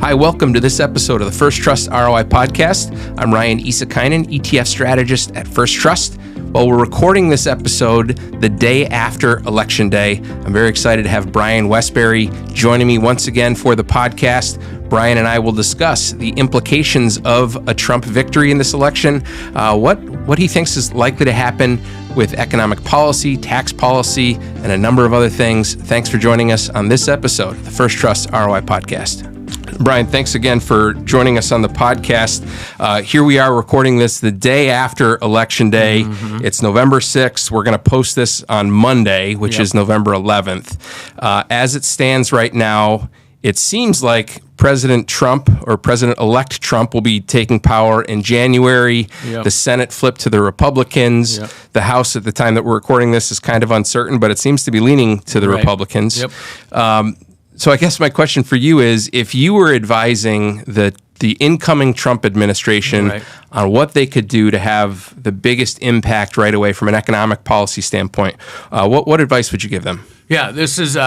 Hi, welcome to this episode of the First Trust ROI podcast. I'm Ryan Isakainen, ETF strategist at First Trust. Well, we're recording this episode the day after Election Day. I'm very excited to have Brian Wesbury joining me once again for the podcast. Brian and I will discuss the implications of a Trump victory in this election, what he thinks is likely to happen with economic policy, tax policy, and a number of other things. Thanks for joining us on this episode of the First Trust ROI podcast. Brian, thanks again for joining us on the podcast. Here we are recording this the day after Election Day. Mm-hmm. It's November 6th. We're going to post this on Monday, which is November 11th. As it stands right now, it seems like President Trump or President-elect Trump will be taking power in January. Yep. The Senate flipped to the Republicans. Yep. The House at the time that we're recording this is kind of uncertain, but it seems to be leaning to the Republicans. Yep. So I guess my question for you is, if you were advising the incoming Trump administration on what they could do to have the biggest impact right away from an economic policy standpoint, what advice would you give them? Yeah, this is,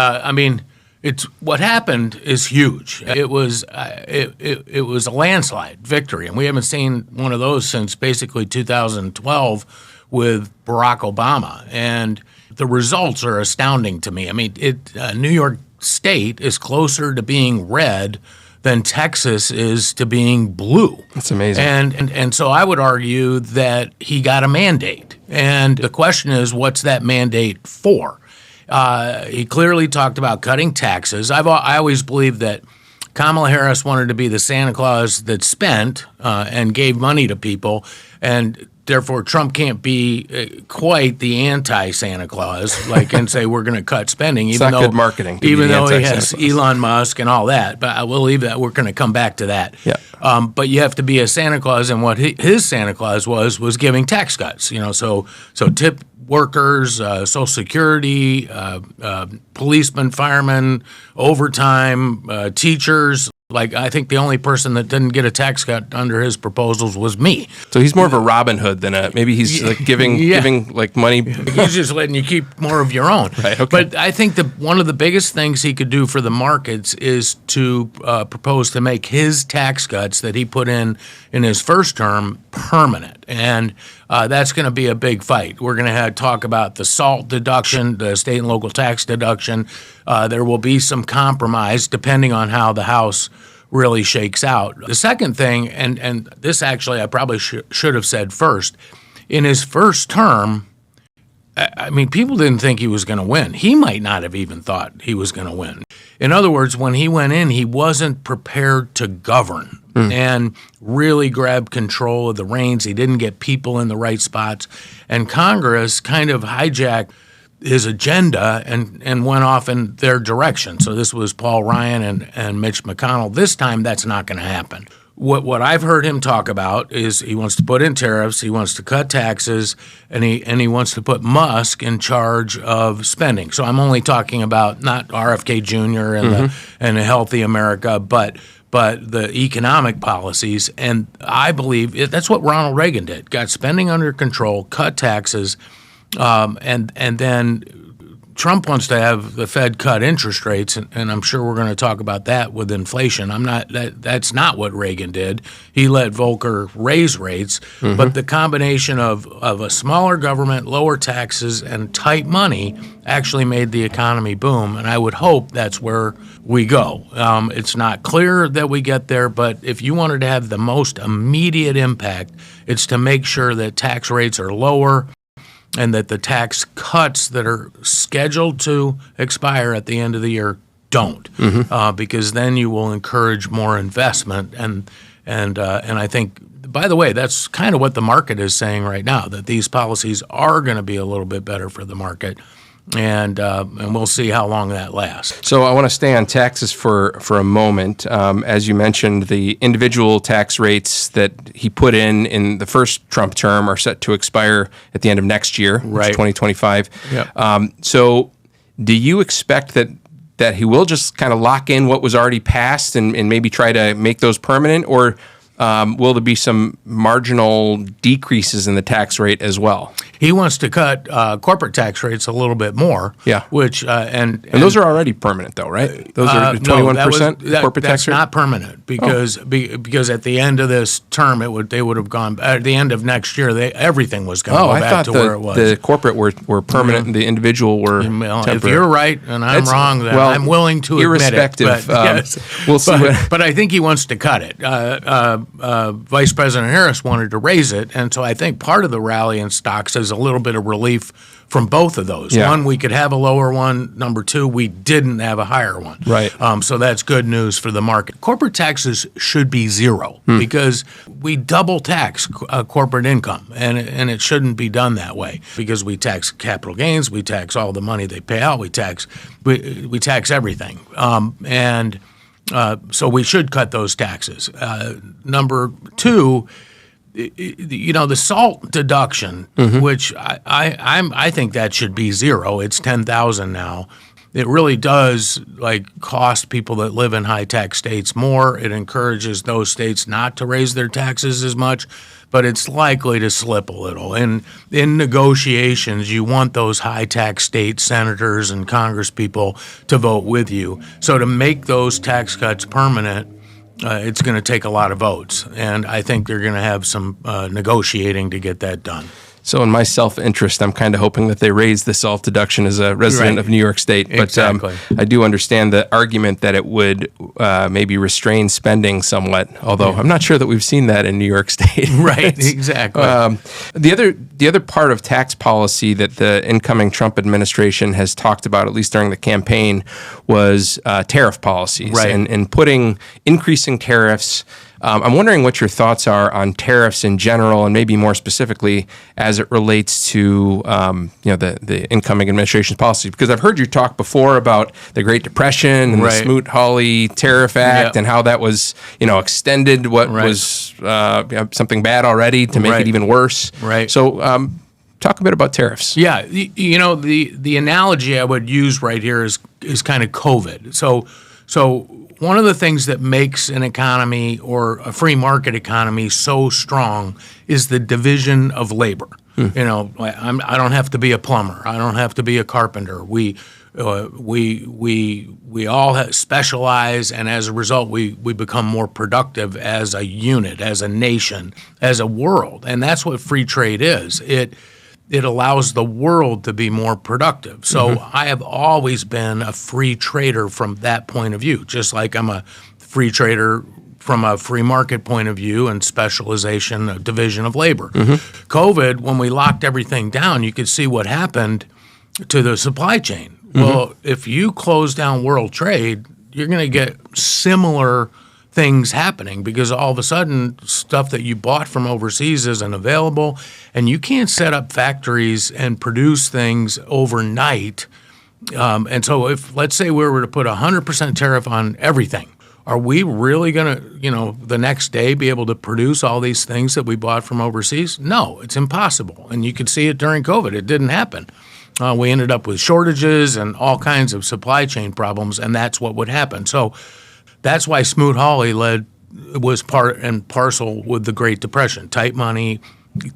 it's what happened is huge. It was a landslide victory, and we haven't seen one of those since basically 2012 with Barack Obama. And the results are astounding to me. I mean, New York State is closer to being red than Texas is to being blue. That's amazing. And so I would argue that he got a mandate. And the question is, what's that mandate for? He clearly talked about cutting taxes. I always believed that Kamala Harris wanted to be the Santa Claus that spent and gave money to people, and therefore Trump can't be quite the anti-Santa Claus, and say we're going to cut spending. It's not good marketing. Even though he has Elon Musk and all that, but I will leave that. We're going to come back to that. Yeah. But you have to be a Santa Claus, and what his Santa Claus was giving tax cuts. So tip workers, Social Security, policemen, firemen, overtime, teachers. I think the only person that didn't get a tax cut under his proposals was me. So he's more of a Robin Hood than maybe he's giving money. He's just letting you keep more of your own. Right. Okay. But I think one of the biggest things he could do for the markets is to propose to make his tax cuts that he put in his first term permanent. And that's going to be a big fight. We're going to talk about the SALT deduction, the state and local tax deduction. There will be some compromise depending on how the House really shakes out. The second thing, and this actually I probably should have said first, in his first term, I mean, people didn't think he was going to win. He might not have even thought he was going to win. In other words, when he went in, he wasn't prepared to govern and really grab control of the reins. He didn't get people in the right spots. And Congress kind of hijacked his agenda and went off in their direction. So this was Paul Ryan and Mitch McConnell. This time, that's not going to happen. What I've heard him talk about is he wants to put in tariffs, he wants to cut taxes, and he wants to put Musk in charge of spending. So I'm only talking about not RFK Jr. and the Healthy America, but the economic policies. And I believe that's what Ronald Reagan did. Got spending under control, cut taxes, and then Trump wants to have the Fed cut interest rates, and I'm sure we're going to talk about that with inflation. That's not what Reagan did. He let Volcker raise rates, but the combination of a smaller government, lower taxes, and tight money actually made the economy boom, and I would hope that's where we go. It's not clear that we get there, but if you wanted to have the most immediate impact, it's to make sure that tax rates are lower and that the tax cuts that are scheduled to expire at the end of the year don't, because then you will encourage more investment. And I think, by the way, that's kind of what the market is saying right now, that these policies are going to be a little bit better for the market. And we'll see how long that lasts. So I want to stay on taxes for a moment. As you mentioned, the individual tax rates that he put in the first Trump term are set to expire at the end of next year, which is 2025. Yep. So do you expect that he will just kind of lock in what was already passed and maybe try to make those permanent, or will there be some marginal decreases in the tax rate as well? He wants to cut corporate tax rates a little bit more. Yeah. Which and those are already permanent, though, right? Those are 21% corporate tax rate. That's not permanent because at the end of this term, they would have gone at the end of next year. Everything was going to go back to where it was. The corporate were permanent and the individual were temporary. If you're right and I'm wrong, then I'm willing to admit it. Irrespective, we'll see. But I think he wants to cut it. Vice President Harris wanted to raise it, and so I think part of the rally in stocks is a little bit of relief from both of those. Yeah. One, we could have a lower one. Number two, we didn't have a higher one. Right. So that's good news for the market. Corporate taxes should be zero because we double tax corporate income, and it shouldn't be done that way because we tax capital gains, we tax all the money they pay out, we tax everything, so we should cut those taxes. Number two, the SALT deduction, which I think that should be zero. It's $10,000 now. It really does cost people that live in high tax states more. It encourages those states not to raise their taxes as much, but it's likely to slip a little. And in negotiations, you want those high tax state senators and congresspeople to vote with you. So to make those tax cuts permanent, it's going to take a lot of votes, and I think they're going to have some negotiating to get that done. So in my self-interest, I'm kind of hoping that they raise the SALT deduction as a resident of New York State. But exactly. I do understand the argument that it would maybe restrain spending somewhat, although I'm not sure that we've seen that in New York State. Right, exactly. The other part of tax policy that the incoming Trump administration has talked about, at least during the campaign, was tariff policies. Right. And increasing tariffs. I'm wondering what your thoughts are on tariffs in general, and maybe more specifically as it relates to the incoming administration's policy. Because I've heard you talk before about the Great Depression and the Smoot-Hawley Tariff Act and how that was extended what was something bad already to make it even worse. Right. So talk a bit about tariffs. Yeah, the analogy I would use right here is kind of COVID. So one of the things that makes an economy or a free market economy so strong is the division of labor. I don't have to be a plumber. I don't have to be a carpenter. We all specialize, and as a result, we become more productive as a unit, as a nation, as a world. And that's what free trade is. It allows the world to be more productive. So I have always been a free trader from that point of view, just like I'm a free trader from a free market point of view and specialization, a division of labor. COVID, when we locked everything down, you could see what happened to the supply chain. Well, if you close down world trade, you're going to get similar things happening because all of a sudden stuff that you bought from overseas isn't available, and you can't set up factories and produce things overnight. And so if, let's say we were to put 100% tariff on everything, are we really going to, the next day be able to produce all these things that we bought from overseas? No, it's impossible. And you could see it during COVID. It didn't happen. We ended up with shortages and all kinds of supply chain problems, and that's what would happen. So that's why Smoot-Hawley was part and parcel with the Great Depression: tight money,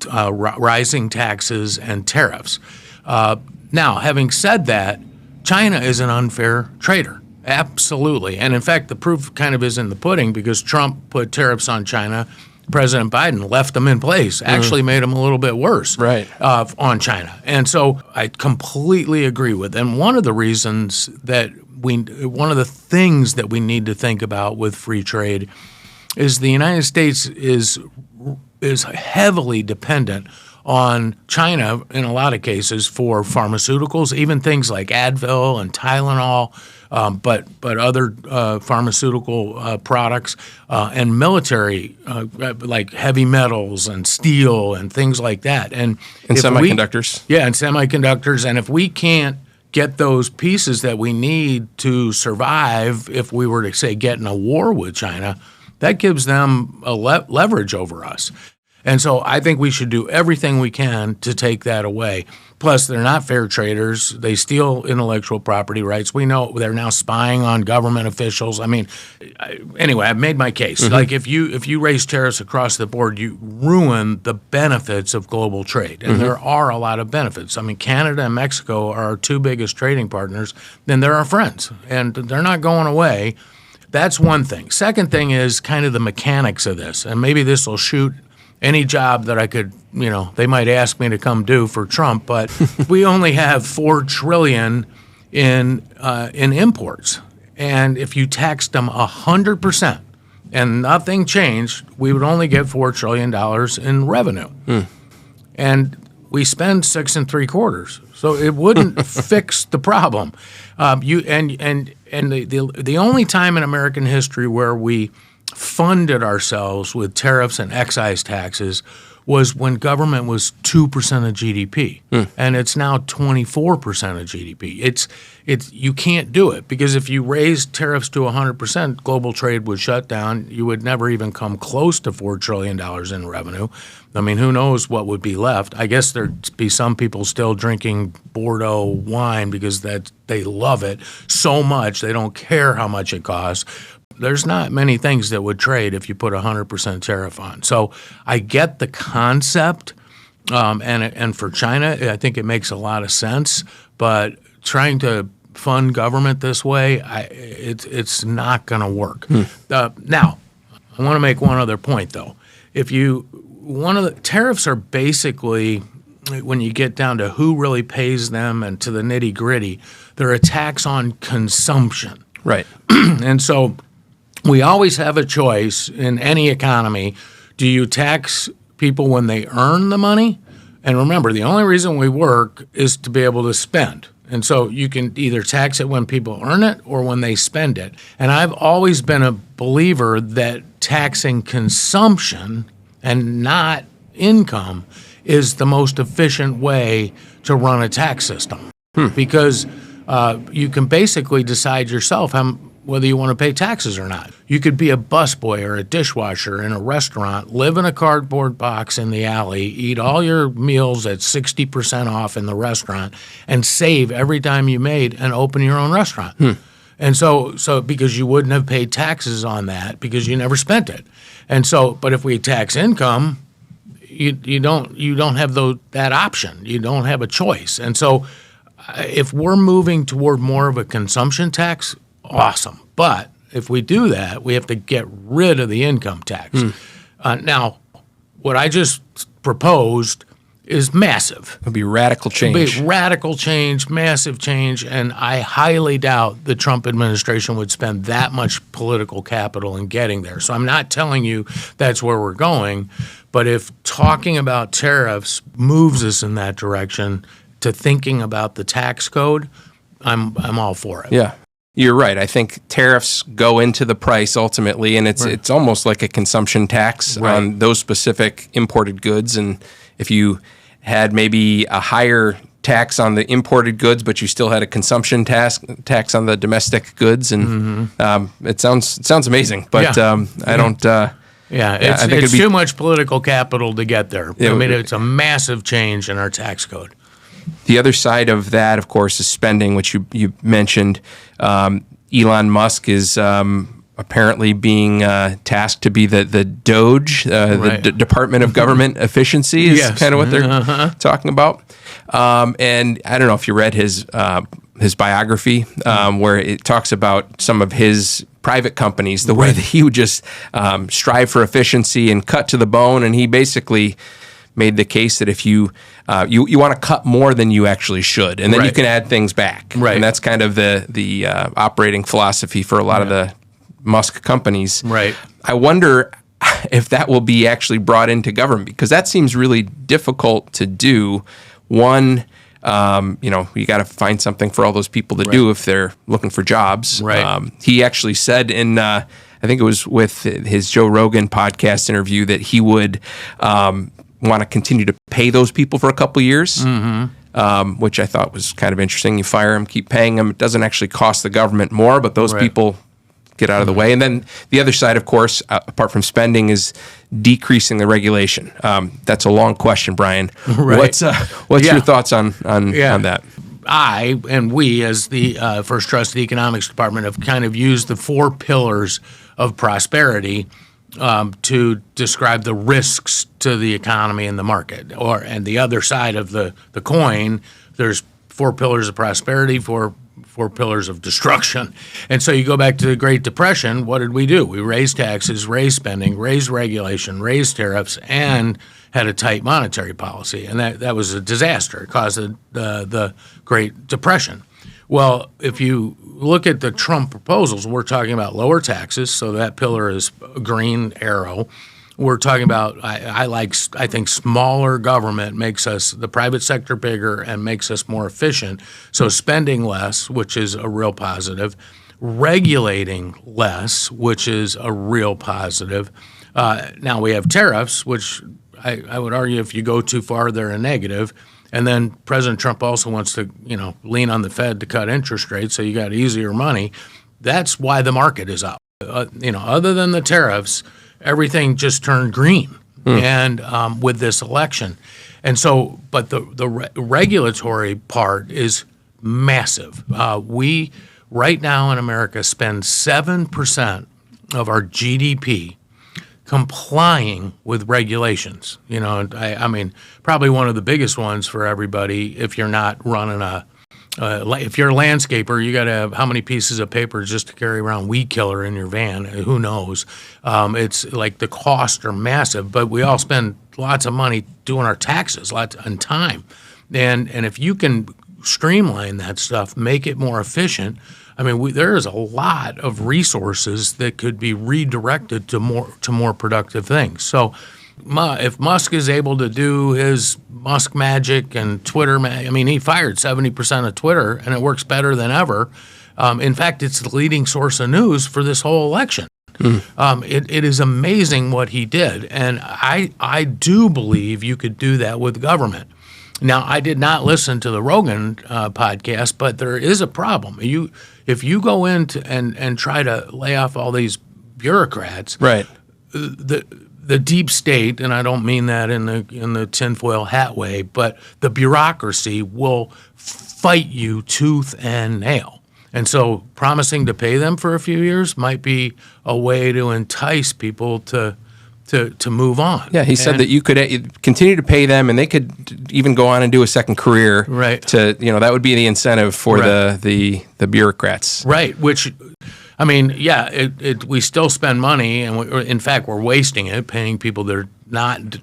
rising taxes, and tariffs. Now, having said that, China is an unfair trader, absolutely. And in fact, the proof kind of is in the pudding because Trump put tariffs on China. President Biden left them in place, actually made them a little bit worse on China. And so I completely agree with. And one of the things that we need to think about with free trade is the United States is heavily dependent on China in a lot of cases for pharmaceuticals, even things like Advil and Tylenol, but other pharmaceutical products and military like heavy metals and steel and things like that. And semiconductors. And semiconductors. And if we can't get those pieces that we need to survive, if we were to, say, get in a war with China, that gives them a leverage over us. And so I think we should do everything we can to take that away. Plus, they're not fair traders. They steal intellectual property rights. We know they're now spying on government officials. I mean, anyway, I've made my case. Like if you raise tariffs across the board, you ruin the benefits of global trade. And there are a lot of benefits. I mean, Canada and Mexico are our two biggest trading partners. Then they're our friends, and they're not going away. That's one thing. Second thing is kind of the mechanics of this. And maybe this will shoot any job that I could, they might ask me to come do for Trump, but we only have $4 trillion in imports. And if you taxed them 100% and nothing changed, we would only get $4 trillion in revenue. And we spend 6 3/4. So it wouldn't fix the problem. The only time in American history where we funded ourselves with tariffs and excise taxes was when government was 2% of GDP, and it's now 24% of GDP. You can't do it because if you raise tariffs to 100%, global trade would shut down. You would never even come close to $4 trillion in revenue. I mean, who knows what would be left? I guess there'd be some people still drinking Bordeaux wine because they love it so much they don't care how much it costs. There's not many things that would trade if you put 100% tariff on. So I get the concept, and for China, I think it makes a lot of sense. But trying to fund government this way, it's not going to work. Now, I want to make one other point though. One of the tariffs are basically, when you get down to who really pays them and to the nitty gritty, they're a tax on consumption. Right. And so we always have a choice in any economy. Do you tax people when they earn the money? And remember, the only reason we work is to be able to spend. And so you can either tax it when people earn it or when they spend it. And I've always been a believer that taxing consumption and not income is the most efficient way to run a tax system. Because you can basically decide yourself whether you want to pay taxes or not. You could be a busboy or a dishwasher in a restaurant, live in a cardboard box in the alley, eat all your meals at 60% off in the restaurant, and save every dime you made and open your own restaurant. And so because you wouldn't have paid taxes on that because you never spent it. And so, but if we tax income, you don't have that option. You don't have a choice. And so if we're moving toward more of a consumption tax, awesome. But if we do that, we have to get rid of the income tax. Now, what I just proposed is massive. It'll be radical change. It'll be radical change, massive change, and I highly doubt the Trump administration would spend that much political capital in getting there. So I'm not telling you that's where we're going, but if talking about tariffs moves us in that direction to thinking about the tax code, I'm all for it. Yeah. You're right. I think tariffs go into the price ultimately, and it's almost like a consumption tax on those specific imported goods. And if you had maybe a higher tax on the imported goods, but you still had a consumption tax on the domestic goods, and it sounds amazing. But I don't. It's too much political capital to get there. I mean, it's a massive change in our tax code. The other side of that, of course, is spending, which you mentioned. Elon Musk is apparently being tasked to be the DOGE, the Department of Government Efficiency is kind of what they're talking about. And I don't know if you read his biography, where it talks about some of his private companies, the way that he would just strive for efficiency and cut to the bone. And he basically made the case that if you want to cut more than you actually should, and then you can add things back. And that's kind of the operating philosophy for a lot of the Musk companies. I wonder if that will be actually brought into government, because that seems really difficult to do. One, you got to find something for all those people to do if they're looking for jobs. He actually said in, I think it was with his Joe Rogan podcast interview, that he would want to continue to pay those people for a couple years, which I thought was kind of interesting. You fire them, keep paying them. It doesn't actually cost the government more, but those people get out of the way. And then the other side, of course, apart from spending, is decreasing the regulation. That's a long question, Brian. Right. What's your thoughts on that? I and we, as the First Trust Economics Department, have kind of used the 4 pillars of prosperity to describe the risks to the economy and the market. And the other side of the coin, there's 4 pillars of prosperity, four pillars of destruction. And so you go back to the Great Depression, what did we do? We raised taxes, raised spending, raised regulation, raised tariffs, and had a tight monetary policy. And that was a disaster. It caused the Great Depression. Well, if you look at the Trump proposals, we're talking about lower taxes, so that pillar is a green arrow. We're talking about, I think smaller government makes us, the private sector bigger and makes us more efficient. So spending less, which is a real positive. Regulating less, which is a real positive. Now we have tariffs, which I would argue if you go too far, they're a negative. And then President Trump also wants to, lean on the Fed to cut interest rates, so you got easier money. That's why the market is up. Other than the tariffs, everything just turned green, and with this election. And so, but the regulatory part is massive. We, right now in America, spend 7% of our GDP complying with regulations. I mean, probably one of the biggest ones for everybody. If you're not running if you're a landscaper, you got to have how many pieces of paper just to carry around weed killer in your van? Who knows? It's like the costs are massive, but we all spend lots of money doing our taxes, lots and time. And if you can streamline that stuff, make it more efficient. I mean, there is a lot of resources that could be redirected to more productive things. So, if Musk is able to do his Musk magic and Twitter, he fired 70% of Twitter, and it works better than ever. In fact, it's the leading source of news for this whole election. It is amazing what he did, and I do believe you could do that with government. Now, I did not listen to the Rogan podcast, but there is a problem. If you go in and try to lay off all these bureaucrats, right? The deep state, and I don't mean that in the tinfoil hat way, but the bureaucracy will fight you tooth and nail. And so, promising to pay them for a few years might be a way to entice people to move on. Yeah, he said that you could continue to pay them, and they could even go on and do a second career. Right. That would be the incentive for the bureaucrats. Right. Which, we still spend money, and in fact, we're wasting it paying people that are not.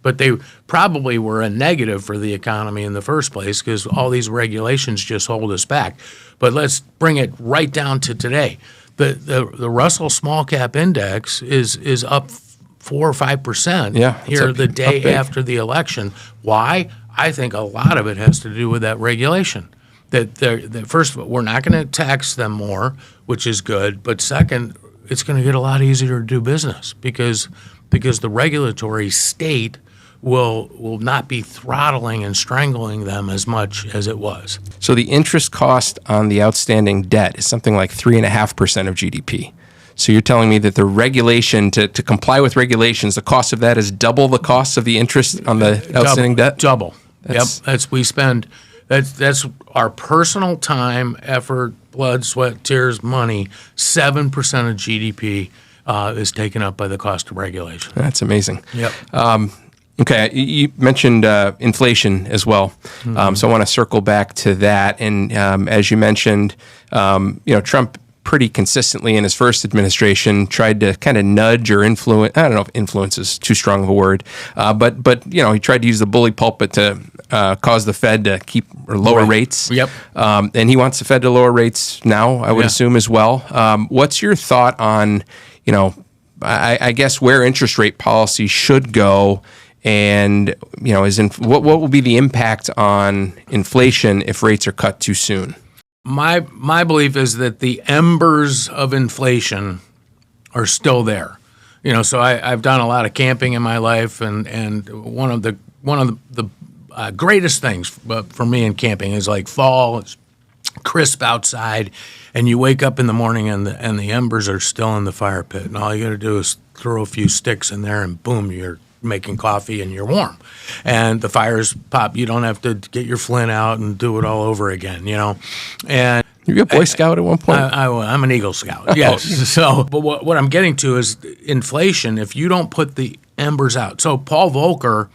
But they probably were a negative for the economy in the first place because all these regulations just hold us back. But let's bring it right down to today. The Russell Small Cap Index is up 4 or 5% here the day after the election. Why? I think a lot of it has to do with that regulation. That first of all, we're not going to tax them more, which is good. But second, it's going to get a lot easier to do business because the regulatory state will not be throttling and strangling them as much as it was. So the interest cost on the outstanding debt is something like 3.5% of GDP. So you're telling me that the regulation, to comply with regulations, the cost of that is double the cost of the interest on the outstanding debt? Double. That's our personal time, effort, blood, sweat, tears, money. 7% of GDP is taken up by the cost of regulation. That's amazing. Yep. Okay, you mentioned inflation as well, so I want to circle back to that. And as you mentioned, Trump pretty consistently in his first administration tried to kind of nudge or influence. I don't know if influence is too strong of a word, but he tried to use the bully pulpit to cause the Fed to keep or lower rates. Yep. And he wants the Fed to lower rates now, I would assume as well. What's your thought on, I guess where interest rate policy should go? And what will be the impact on inflation if rates are cut too soon? My belief is that the embers of inflation are still there. So I've done a lot of camping in my life, and one of the greatest things for me in camping is like fall. crisp outside, and you wake up in the morning and the embers are still in the fire pit, and all you got to do is throw a few sticks in there, and boom, you're making coffee and you're warm, and the fires pop. You don't have to get your flint out and do it all over again, And you were a Boy Scout at one point? I'm an Eagle Scout, yes. So, but what I'm getting to is inflation. If you don't put the embers out, so Paul Volcker,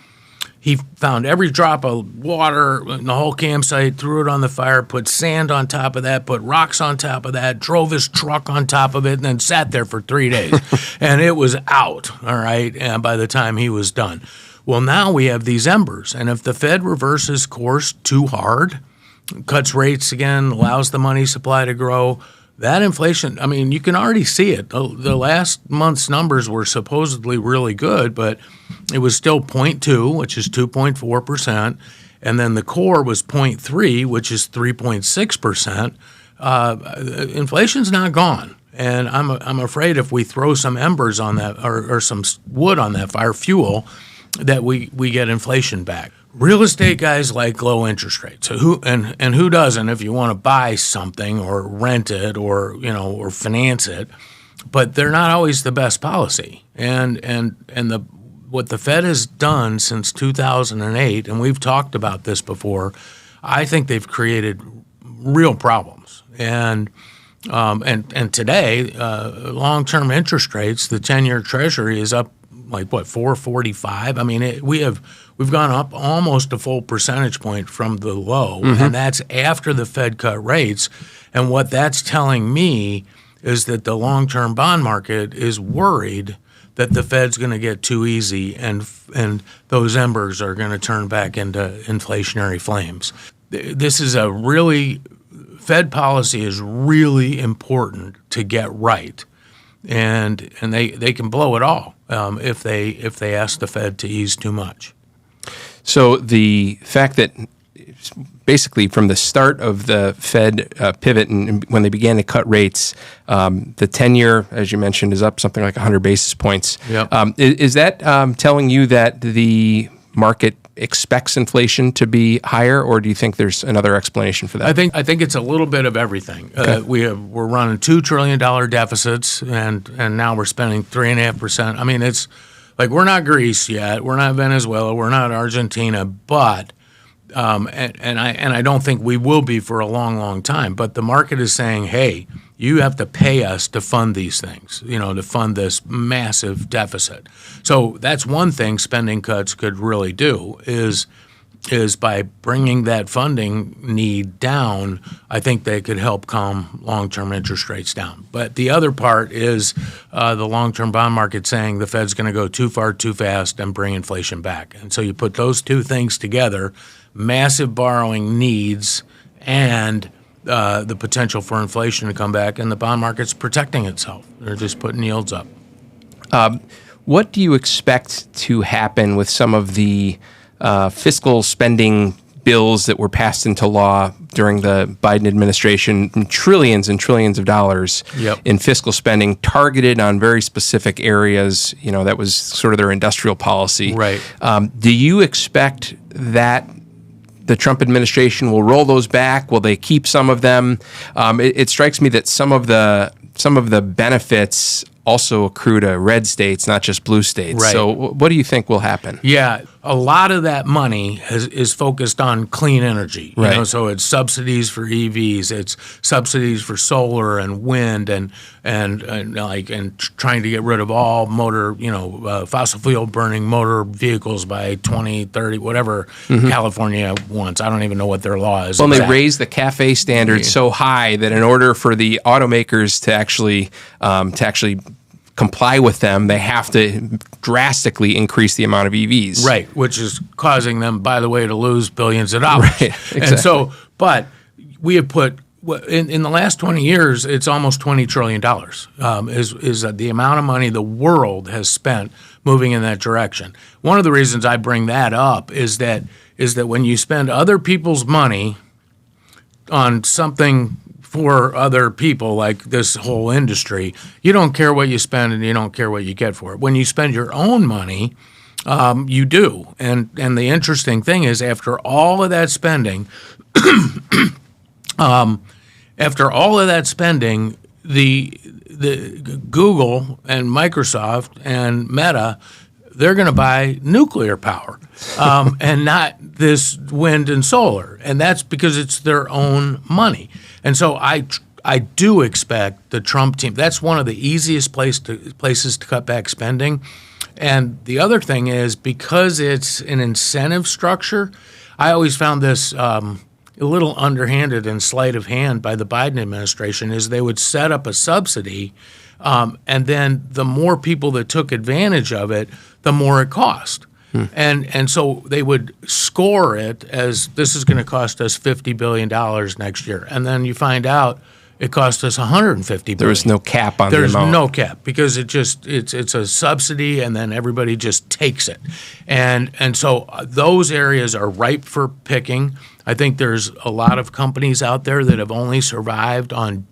he found every drop of water in the whole campsite, threw it on the fire, put sand on top of that, put rocks on top of that, drove his truck on top of it, and then sat there for 3 days. And it was out, all right, and by the time he was done. Well, now we have these embers, and if the Fed reverses course too hard, cuts rates again, allows the money supply to grow, that inflation, I mean, you can already see it. The last month's numbers were supposedly really good, but it was still 0.2, which is 2.4%, and then the core was 0.3, which is 3.6%. Inflation's not gone, and I'm afraid if we throw some embers on that or some wood on that fire, fuel, that we get inflation back. Real estate guys like low interest rates. So who doesn't if you want to buy something or rent it or or finance it, but they're not always the best policy. And what the Fed has done since 2008, and we've talked about this before, I think they've created real problems. And today, long-term interest rates, the 10-year Treasury is up like 445. I mean, we've gone up almost a full percentage point from the low, and that's after the Fed cut rates. And what that's telling me is that the long-term bond market is worried that the Fed's going to get too easy, and those embers are going to turn back into inflationary flames. This is Fed policy is really important to get right. And they can blow it all if they ask the Fed to ease too much. So the fact that basically from the start of the Fed pivot and when they began to cut rates, the 10-year, as you mentioned, is up something like 100 basis points. Yep. Is that telling you that the market expects inflation to be higher, or do you think there's another explanation for that? I think it's a little bit of everything. Okay. We're running $2 trillion deficits, and now we're spending 3.5%. I mean, it's like we're not Greece yet, we're not Venezuela, we're not Argentina, but and I don't think we will be for a long, long time. But the market is saying, hey, you have to pay us to fund these things, to fund this massive deficit. So that's one thing spending cuts could really do is by bringing that funding need down, I think they could help calm long-term interest rates down. But the other part is the long-term bond market saying the Fed's going to go too far, too fast, and bring inflation back. And so you put those two things together, massive borrowing needs and the potential for inflation to come back, and the bond market's protecting itself. They're just putting yields up. What do you expect to happen with some of the fiscal spending bills that were passed into law during the Biden administration? Trillions and trillions of dollars in fiscal spending targeted on very specific areas. That was sort of their industrial policy. Right. Do you expect that the Trump administration will roll those back? Will they keep some of them? It strikes me that some of the benefits also accrue to red states, not just blue states. Right. So what do you think will happen? Yeah, a lot of that money is focused on clean energy. Right. So it's subsidies for EVs, it's subsidies for solar and wind, and trying to get rid of all motor, fossil fuel burning motor vehicles by 2030, whatever California wants. I don't even know what their law is. Well, they raised the CAFE standard so high that in order for the automakers to actually comply with them, they have to drastically increase the amount of EVs. Right, which is causing them, by the way, to lose billions of dollars. Right, exactly. And so, but we have put, in the last 20 years, it's almost $20 trillion is the amount of money the world has spent moving in that direction. One of the reasons I bring that up is that when you spend other people's money on something for other people, like this whole industry, you don't care what you spend and you don't care what you get for it. When you spend your own money, you do. And the interesting thing is, after all of that spending, After all of that spending, the Google and Microsoft and Meta, they're going to buy nuclear power and not this wind and solar, and that's because it's their own money. And so I do expect the Trump team. That's one of the easiest places to cut back spending. And the other thing is, because it's an incentive structure, I always found this a little underhanded and sleight of hand by the Biden administration, is they would set up a subsidy, and then the more people that took advantage of it, the more it cost. And so they would score it as, this is going to cost us $50 billion next year. And then you find out it cost us $150 billion. There was no cap on the amount. There's no cap, because it's a subsidy, and then everybody just takes it. And so those areas are ripe for picking. I think there's a lot of companies out there that have only survived on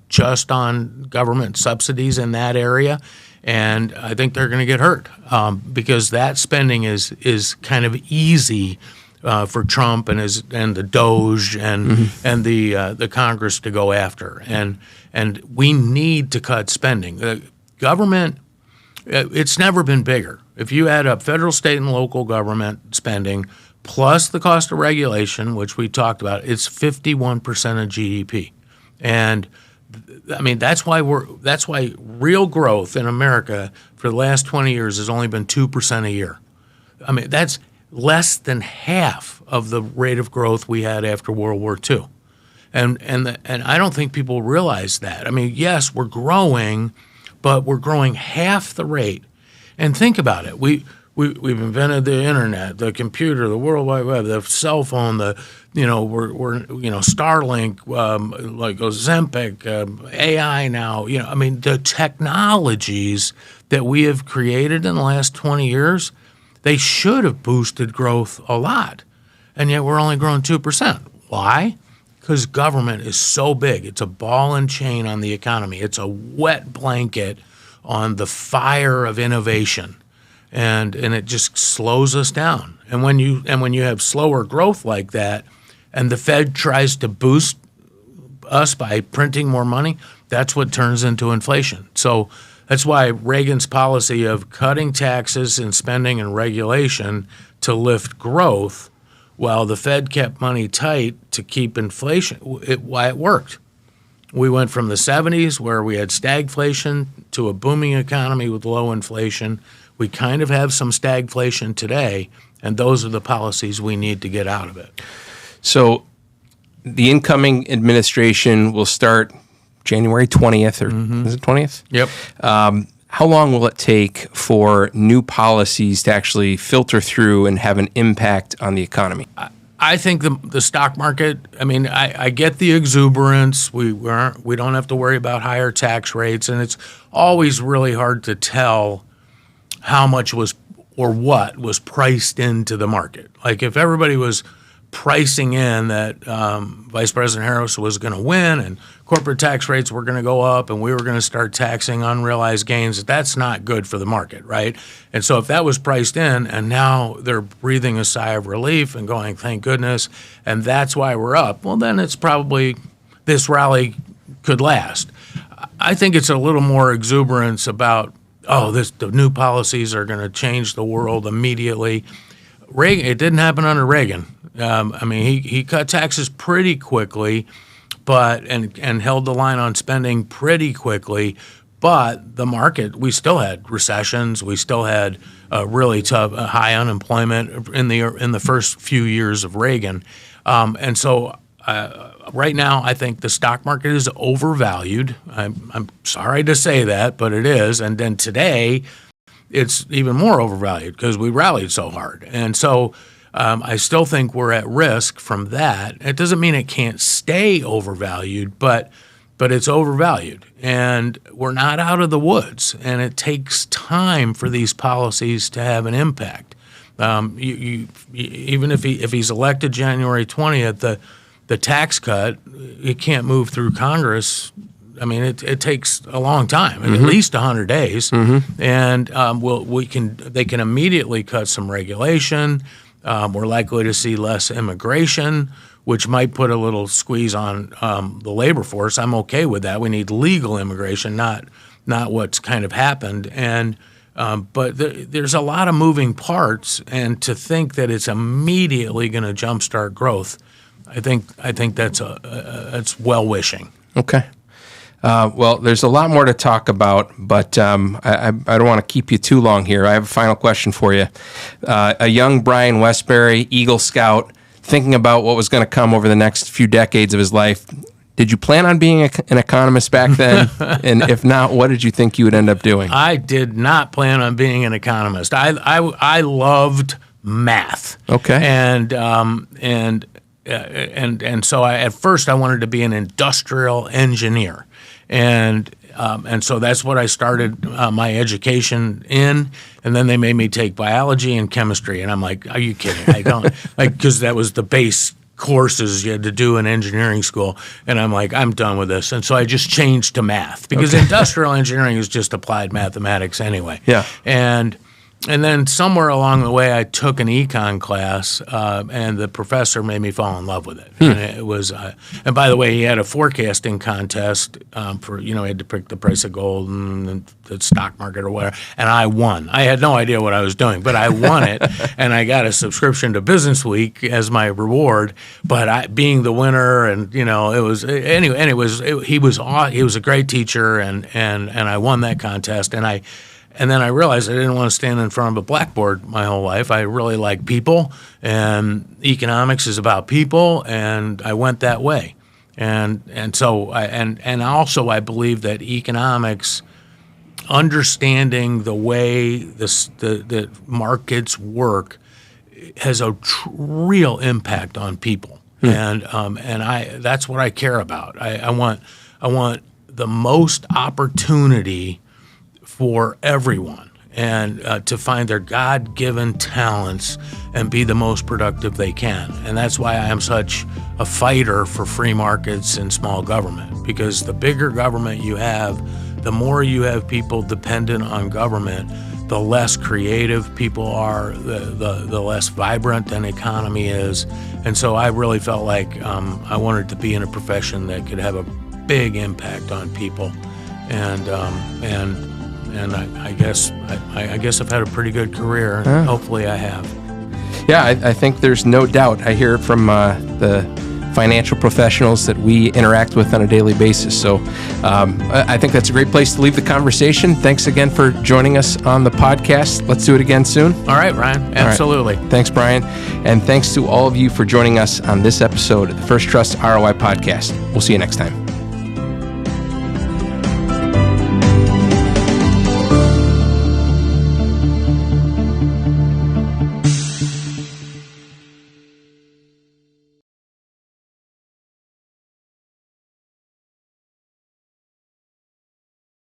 government subsidies in that area. And I think they're going to get hurt because that spending is kind of easy for Trump and the Doge and the Congress to go after. And we need to cut spending. The government, it's never been bigger. If you add up federal, state, and local government spending plus the cost of regulation, which we talked about, it's 51% of GDP. And I mean, that's why real growth in America for the last 20 years has only been 2% a year. I mean, that's less than half of the rate of growth we had after World War II. And I don't think people realize that. I mean, yes, we're growing, but we're growing half the rate. And think about it. We've invented the internet, the computer, the World Wide Web, the cell phone, Starlink, like Ozempic, AI now. I mean, the technologies that we have created in the last 20 years, they should have boosted growth a lot, and yet we're only growing 2%. Why? Because government is so big. It's a ball and chain on the economy. It's a wet blanket on the fire of innovation. And it just slows us down. And when you have slower growth like that, and the Fed tries to boost us by printing more money, that's what turns into inflation. So that's why Reagan's policy of cutting taxes and spending and regulation to lift growth, while the Fed kept money tight to keep inflation, why it worked. We went from the 70s, where we had stagflation, to a booming economy with low inflation. We kind of have some stagflation today, and those are the policies we need to get out of it. So the incoming administration will start January 20th, or is it 20th? Yep. How long will it take for new policies to actually filter through and have an impact on the economy? I think the stock market, I mean, I get the exuberance. We don't have to worry about higher tax rates, and it's always really hard to tell how much was or what was priced into the market. Like, if everybody was pricing in that Vice President Harris was going to win and corporate tax rates were going to go up and we were going to start taxing unrealized gains, that's not good for the market, right? And so if that was priced in and now they're breathing a sigh of relief and going, thank goodness, and that's why we're up, well, then it's probably this rally could last. I think it's a little more exuberance about, the new policies are going to change the world immediately. Reagan, it didn't happen under Reagan. I mean, he cut taxes pretty quickly, and held the line on spending pretty quickly. But the market, we still had recessions. We still had really tough, high unemployment in the first few years of Reagan. And so right now, I think the stock market is overvalued. I'm sorry to say that, but it is. And then today, it's even more overvalued because we rallied so hard. And so I still think we're at risk from that. It doesn't mean it can't stay overvalued, but it's overvalued. And we're not out of the woods. And it takes time for these policies to have an impact. Even if he's elected January 20th, the tax cut, it can't move through Congress. I mean, it takes a long time, at least 100 days, and they can immediately cut some regulation. We're likely to see less immigration, which might put a little squeeze on the labor force. I'm okay with that. We need legal immigration, not what's kind of happened. And but there's a lot of moving parts, and to think that it's immediately going to jumpstart growth, I think that's well wishing. Okay. Well, there's a lot more to talk about, but I don't want to keep you too long here. I have a final question for you. A young Brian Wesbury, Eagle Scout, thinking about what was going to come over the next few decades of his life. Did you plan on being an economist back then? And if not, what did you think you would end up doing? I did not plan on being an economist. I loved math. Okay. And so at first I wanted to be an industrial engineer. And so that's what I started my education in. And then they made me take biology and chemistry. And I'm like, are you kidding? I don't, because that was the base courses you had to do in engineering school. And I'm like, I'm done with this. And so I just changed to math, because industrial engineering is just applied mathematics anyway. Yeah. And then somewhere along the way, I took an econ class, and the professor made me fall in love with it. And it was, and by the way, he had a forecasting contest for, he had to pick the price of gold and the stock market or whatever, and I won. I had no idea what I was doing, but I won it, and I got a subscription to Business Week as my reward. But being the winner, and it was anyway. And he was a great teacher, and I won that contest, And then I realized I didn't want to stand in front of a blackboard my whole life. I really like people, and economics is about people, and I went that way. And so I believe that economics, understanding the way the markets work, has a real impact on people. And that's what I care about. I want the most opportunity for everyone, and to find their God-given talents and be the most productive they can. And that's why I am such a fighter for free markets and small government, because the bigger government you have, the more you have people dependent on government, the less creative people are, the less vibrant an economy is. And so I really felt like I wanted to be in a profession that could have a big impact on people. And I guess I've had a pretty good career. Yeah. Hopefully I have. Yeah, I think there's no doubt. I hear it from the financial professionals that we interact with on a daily basis. So I think that's a great place to leave the conversation. Thanks again for joining us on the podcast. Let's do it again soon. All right, Ryan. Absolutely. Right. Thanks, Brian. And thanks to all of you for joining us on this episode of the First Trust ROI podcast. We'll see you next time.